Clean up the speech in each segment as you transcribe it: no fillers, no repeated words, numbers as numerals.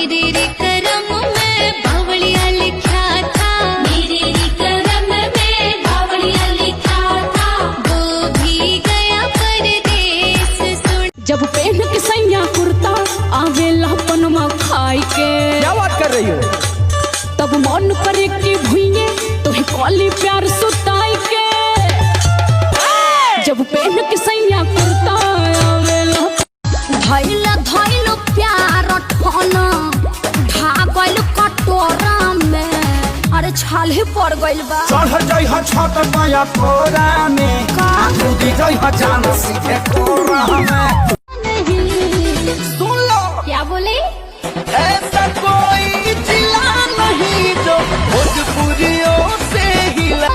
मेरे रे करम में बावड़िया लिखा था, मेरे रे करम में बावड़िया लिखा था, वो भी गया परदेस सुन। जब पहन के सैया कुर्ता आवेला पनमा खाई के, क्या बात कर रही हो? तब मन करे कि भुइये तो ही कॉली प्यार सुताई के। जब पहन के सैया कुर्ता आवेला धैला धैलो प्यार ठोना ढागल कटोरा में, अरे छाल ही पड़ गइल बा। चढ़ जाई ह छत पाया कोरा में, कूदी जाई ह जान सीधे कोरा में। सुन लो, क्या बोले? ऐसा कोई जिला नहीं जो भोजपुरियों से हिला।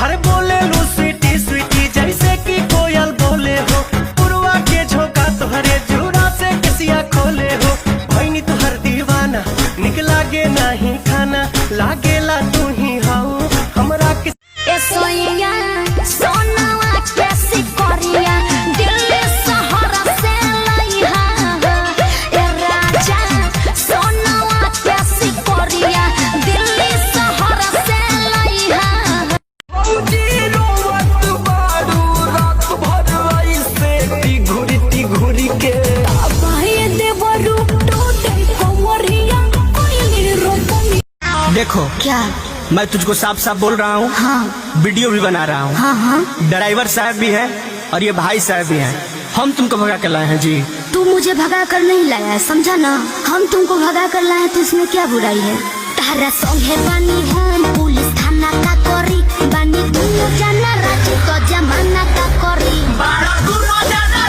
हर बोले लो स्वीटी स्वीटी जैसे कि कोयल बोले हो, पुरवा के झोंका तुहरे जुड़ा से कसिया खोले हो। भैनी तुहर दीवाना निकला गे नहीं खाना, लागेला तू ही हाउ हमरा के। ए सोइया सोनावा कैसी करिया दिल्ली शहर से लइहा, ए राजा सोनावा कैसी करिया दिल्ली शहर से लइहा। जी रोवत बारू रात भर ऐसे घुरी घुरी के। भाई देवरू टूटे कोमरिया कोई रोपनी। देखो क्या? मैं तुझको साफ साफ बोल रहा हूँ, हाँ वीडियो भी बना रहा हूँ। हाँ हाँ, ड्राइवर साहब भी है और ये भाई साहब भी हैं। हम तुमको भगा कर लाए हैं जी। तू मुझे भगा कर नहीं लाया है, समझा ना? हम तुमको भगा कर लाए तो इसमें क्या बुराई है? तारा संगे बानी हम पुलिस थाना का करी, बानी तू जाना राजी तो जमाना का करी। बारा गुरो जाना